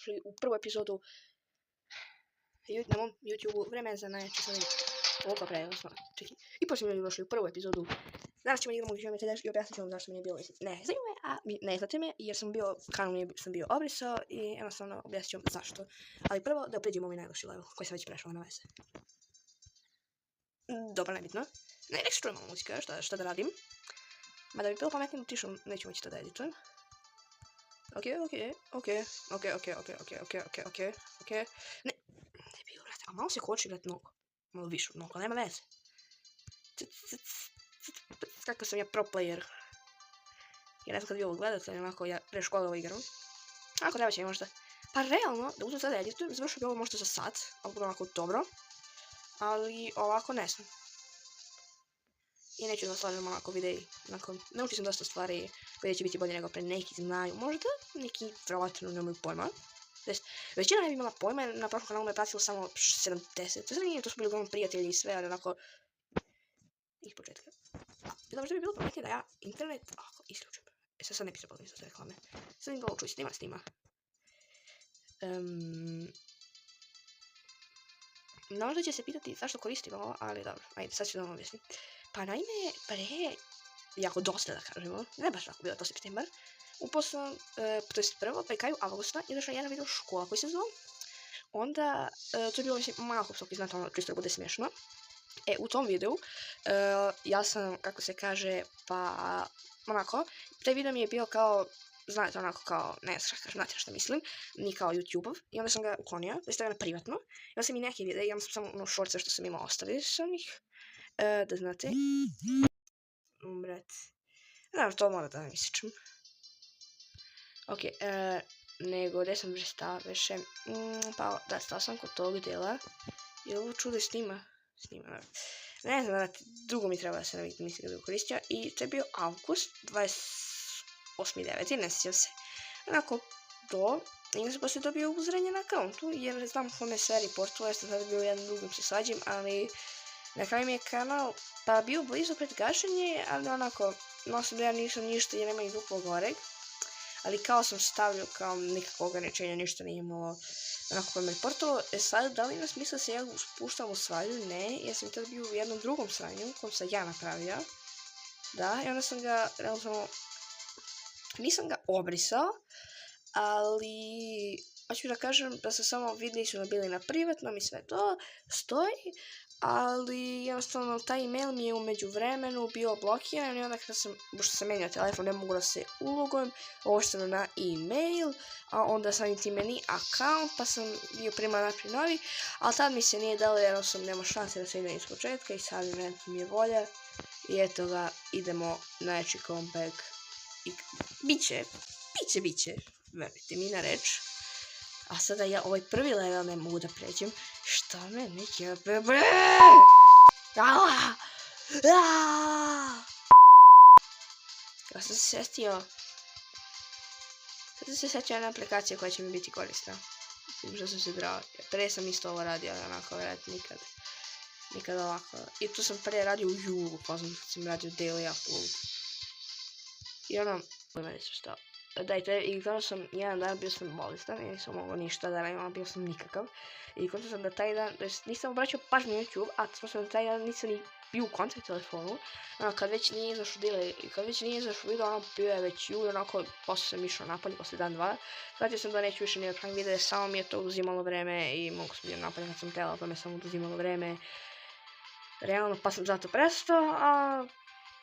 dobrodošli u prvu epizodu na mom YouTube-u Vreme za najjače sad toliko preosno. Čekaj. I poslije mi došli u prvu epizodu. Danas ćemo igramo u Mercedes i objasnit ću vam zašto mi nije bilo ne zanima, a ne znate me jer kanal sam bio obrisao i jednostavno objasnit ću vam zašto. Ali prvo da pređemo ovaj najloši level koji sam već prešao na veze. Dobro, nebitno. Ne čujem malo muzika, šta da radim. Mada bi bilo pametnim tišom, neću moći to da editujem. Ok. Ne bio, brate, a malo se koči, brate, mnogo. Malo više od mnogo, nema veze. Kako sam ja pro player. Ja ne znam kad vi ovo gledate, onako ja pre škole ovo igram. Ako treba će mi možda. Pa realno, da uzem sada editujem, završio bi ovo možda za sat, ali bude onako dobro. Ali ovako ne znam. I neću da slažem onako videi. Naučio sam dosta stvari koje će biti bolje nego pre neki znaju. Možda neki vjerovatno nemaju pojma. Većina ne bi imala pojma, na prošlom kanalu me je pratilo samo 70. To su bili uglavnom prijatelji i sve, ali onako iz početka. Dobro, što bi bilo pametnije da ja internet isključim. Sad ne bi trebalo za reklame. Sad im čuj, snima. Možda će se pitati zašto koristim ovo, ali dobro, ajde, sad ću da vam objasnim. Pa naime, jako dosta da kažemo, ne baš tako bilo, to septembar, uposlom, to jest prvo, pri kraju avgusta, izašao jedan video škola koji se zvao. Onda, to je bilo, mislim, malo kopsovki, znate, ono, čisto da bude smiješno. U tom videu, ja sam, kako se kaže, pa, onako, taj video mi je bio kao, znate, onako kao, ne znam, znate što mislim, ni kao YouTube-ov, i onda sam ga uklonio, da stavio na privatno, i onda sam i neke videe, imam samo ono shortse što sam imao ostavio sam ih, da znate. Brat, znam, to mora da vam isječem. Ok, nego, gdje sam veše, pa, da, stao sam kod tog dela, i ovo čudo snima, ne znam, dugo mi treba da se naviknem, nisam ga bio koristio, i to je bio avgust, 28.9. ne sjećam se. Onako, to, i onda sam poslije dobio upozorenje na akauntu, jer znam ko me sve reportuje, jer sam sada bio jedan drugim se svađim, ali na kraju mi je kanal, pa bio blizu pred gašenje, ali onako, nosim da ja nisam ništa jer nema i duplog goreg, ali kao sam stavio kao nikakvo ograničenja, ništa nije imalo onako koje me reportovalo. Sad, da li ima smisla se ja spuštam u sranju? Ne, jer sam tada bio u jednom drugom sranju, kojem sam ja napravio. Da, i onda sam ga, realno, nisam ga obrisao, ali hoću da kažem da se samo videi su bili na privatnom i sve to stoji, ali jednostavno taj email mi je u međuvremenu bio blokiran i onda kada sam, pošto sam menjao telefon, ne mogu da se ulogujem, ošteno na email, a onda sam ti meni account, pa sam bio prema naprijed novi, ali tad mi se nije dalo jer sam nema šanse da se idem iz početka i sad mi je volja i eto ga, idemo najjači comeback i biće, verujte mi na reč. A sada ja ovaj prvi level ne mogu da pređem. Šta me neće bebe? Kada sam se sjetio... Sada se sjećao jedna aplikacija koja će mi biti korisna. Što sam se drao. Pre sam isto ovo radio, onako, vjerojatno nikad ovako. I tu sam pre radio u julu, pa sam radio daily upload. I ono, mene su stao. Dajte, i kada sam jedan dan bio sam bolestan i nisam mogao ništa da radim, bio sam nikakav. I konto sam da taj dan, nisam obraćao pažnju na YouTube, a sam da taj dan nisam ni bio u kontakt telefonu. Kad već nije izašao delay, i kad već nije izašao video, ono bio je već jul, onako, posle sam išao napolje, posle dan, dva. Shvatio sam da neću više ni otpravim videa, samo mi je to uzimalo vreme i mogu sam bio napolje kad sam tela, pa me samo uzimalo vreme. Realno, pa sam zato prestao, a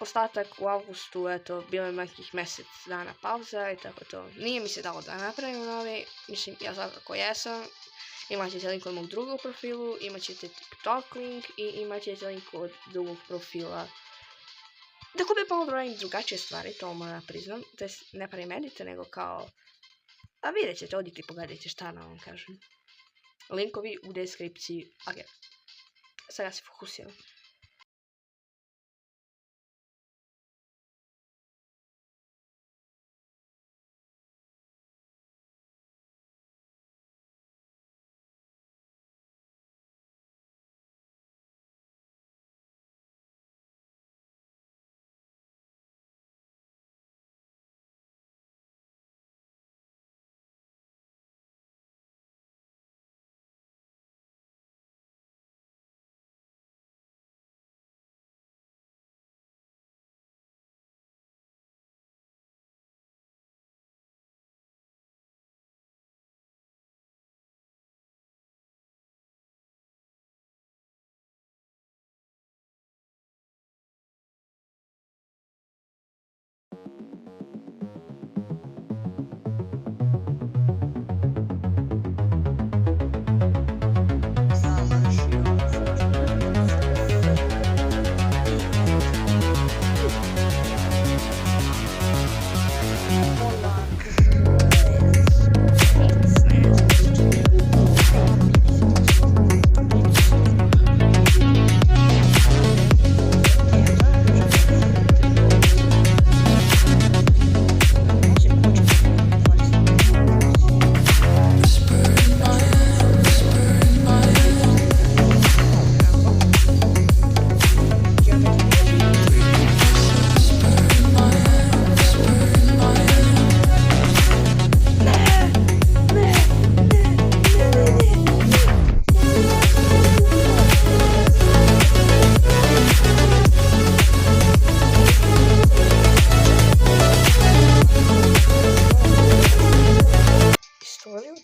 ostatak u avgustu, eto, bilo je nekih mjesec dana pauza i tako to. Nije mi se dalo da napravim novi, mislim, ja svakako jesam. Imat ćete link od mog drugog profilu, imat ćete TikTok link i imat ćete link od drugog profila. Tako bi pomalo da radim drugačije stvari, to moram priznam. To jest, ne pravim edite, nego kao... A vidjet ćete, odite i pogledajte šta na vam kažem. Linkovi u deskripciji. Ok. Sad ja se fokusiram.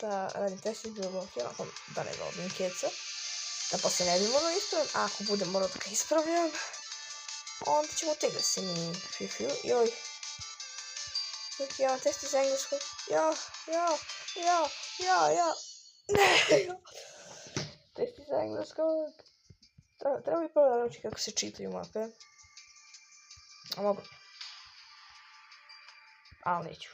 da radim test i bilo blokirano, da ne dobijem keca. Da posle ne bi morao ispravim, a ako budem morao da ga ispravljam, onda ćemo tek da se mi fifiju. Joj. Ja, test iz engleskog. Ja. Ne, test iz engleskog. Treba bi prvo da nauči kako se čitaju mape. A mogu. Ali neću.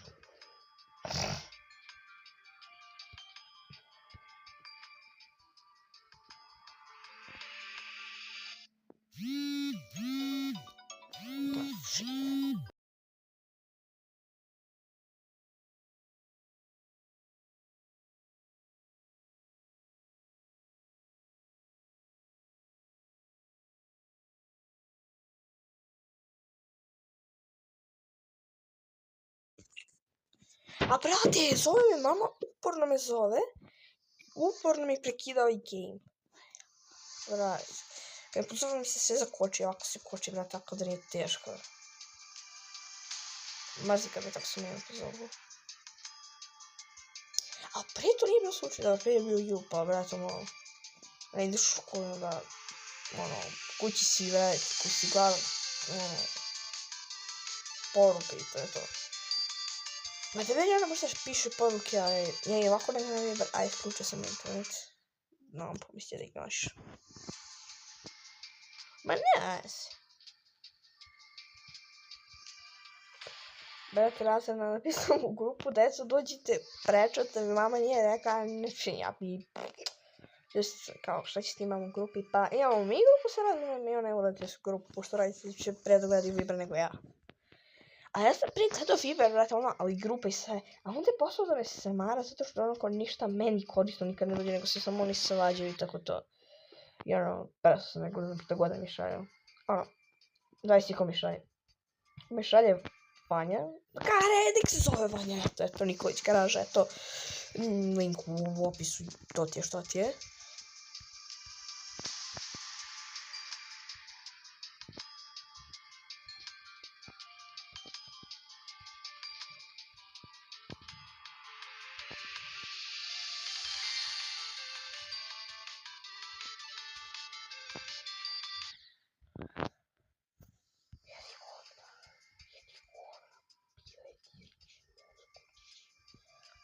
A brate, zove me mama, uporno me zove. Uporno mi prekida ovaj game. Brate. Kad pozove mi se sve zakoči, ovako se koči, brate, tako da nije teško. Mrzim kad me tako se mene pozovu. A pre to nije bio slučaj, da pre je bio ju, pa brate, ono, ne ideš u školu, da, ono, kući si, brate, kući si gladan, ono, poruke i to je to. Ma tebe ja ne možeš piše poruke, ali ja i ovako ne znam, aj, isključio sam internet. No, pomislite da ih imaš. Ma ne, brate, razredna napisala u grupu, deco, dođite, prečate mi, mama nije rekla, ja bi... Just, kao, šta će ti imamo u grupi, pa imamo mi grupu sa razrednom i ona je uradite su grupu, pošto radite će predogledi Viber nego ja. A ja sam prije gledao Viber, brate, ono, ali grupa i sve. A onda je poslao da me se mara, zato što ono, ništa meni korisno nikad ne dođe, nego se samo oni svađaju i tako to. I ono, presto sam nego da god da mi šalju. Ono, 20 ko mi šalje. Mi šalje Vanja. Nek se zove Vanja, eto, Nikolić garaža, eto. Link u opisu, to ti je što ti je.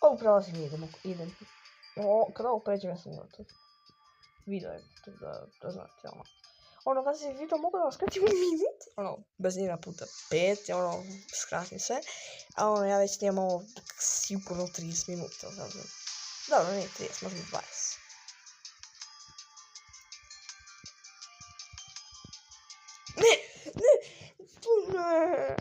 Ovo prelazim i idem. Kada ovo pređem, ja sam gotov. Video je, da znate, ono. Ono, kada se video mogu da vam skratim minut, ono, bez njena puta 5, ono, skratim sve. A ono, ja već nijem ovo sigurno 30 minuta, znam. Dobro, nije 30, možda i 20. Ne! Tu ne!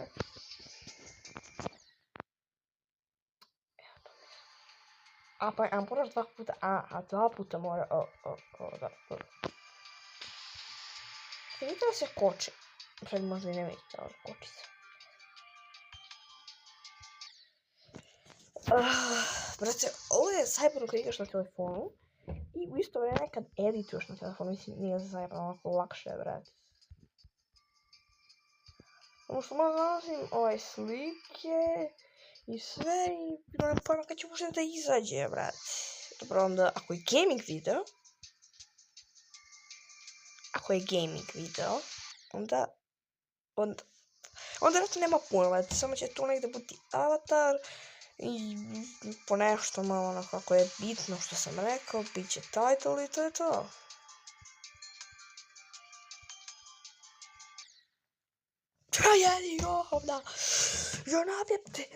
A pa, moraš 2 puta, a 2 puta mora, da. Vidite da se koči. Sad možda i ne vidite, ali koči se. Brate, ovo je zajebano kad igraš na telefonu. I u isto vreme kad edituješ na telefonu, mislim, nije zajebano, ovako lakše je, brate. Ono što možda nalazim slike i sve i nemam pojma kad ću možda da izađe, brate. Dobro, onda, ako je gaming video, onda to nema puno, brate, samo će tu negdje biti avatar i po nešto malo ono kako je bitno što sam rekao, bit će title i to je to. Ja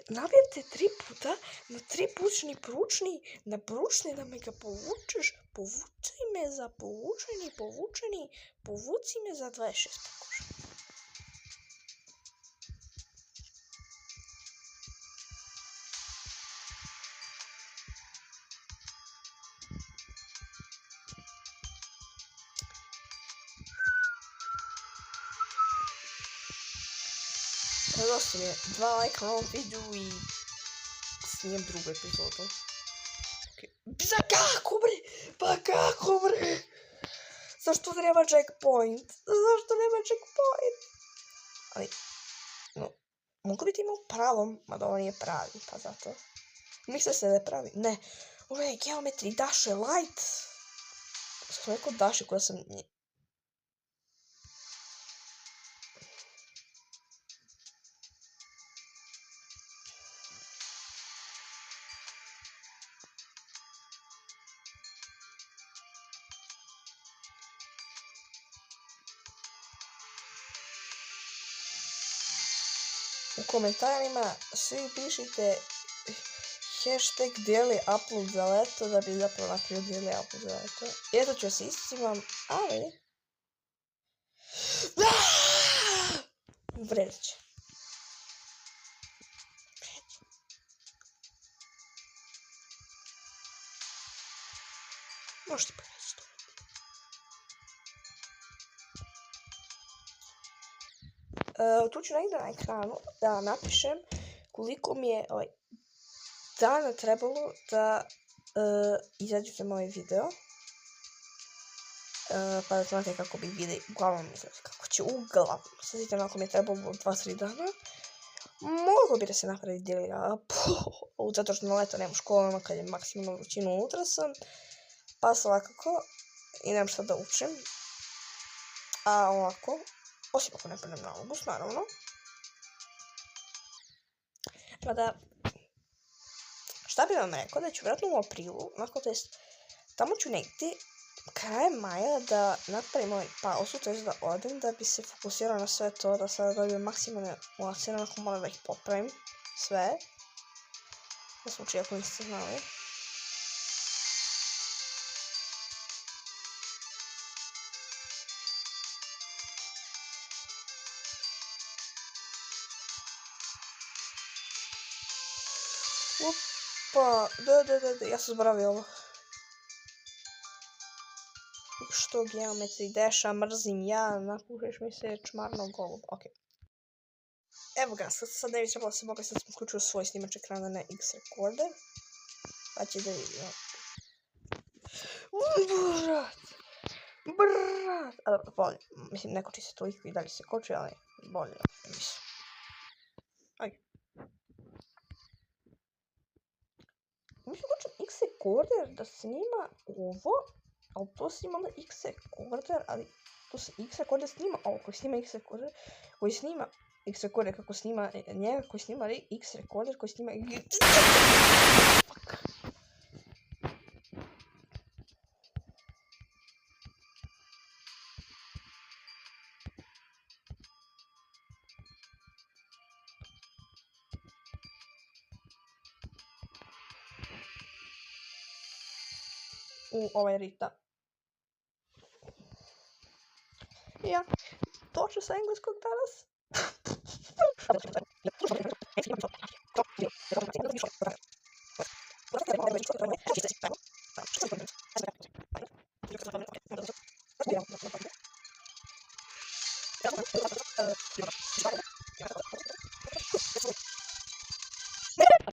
nabijete 3 puta, na 3 poručni da me ga povučeš, povuci me za povuci me za 26 pokuša. Dosta mi je 2 lajka na ovom videu i snijem drugu epizodu. Pa kako bre? Zašto nema checkpoint? Ali, no, mogu biti imao pravom, mada ovo nije pravi, pa zato. Misle se da je pravi? Ne. Ovo je Geometry Dash Light. Sam rekao Dash koja sam... U komentarima svi pišite hashtag daily upload za leto da bi zapravo napravio daily upload za leto. Eto ću se iscimam, ali... Vredit će. Možete pogledati to. Tu ću negdje na ekranu da napišem koliko mi je dana trebalo da izađe moj video. Pa da znate kako bi videi uglavnom izgleda, kako će uglavnom. Sazite, ako mi je trebalo 2-3 dana, moglo bi da se napravi daily upload, zato što na leto nema školama kad je maksimalno vrućinu unutra sam, pa svakako i nemam šta da učim. A ovako, osim ako ne padnem na august, naravno. Mada, šta bi vam rekao da ću vjerojatno u aprilu, onako to jest, tamo ću negdje krajem maja da napravim pauzu, to jest da odem da bi se fokusirao na sve to, da sada dobijem maksimalne ocjene, onako moram da ih popravim sve. Na slučaj ako niste znali. Opa, da, ja sam zaboravio ovo. Što Geometry Dasha mrzim ja, napušeš mi se čmarno golub, okej. Evo ga, sad ne bi trebalo se moga, sad sam uključio svoj snimač ekrana na X-Recorder. Pa će da vidimo. Brat! A dobro, bolje. Mislim, ne koči se toliko i dalje se koči, ali bolje. Mislim. Ajde. Mislim, kočem X-Recorder da snima ovo. Ali to snima onda X-Recorder, ali to se X-Recorder snima, ovo koji snima X-Recorder, koji snima X-Recorder kako snima njega, koji snima X-Recorder, koji snima... Fuck. Ovaj Rita. Ja, to ću sa engleskog danas.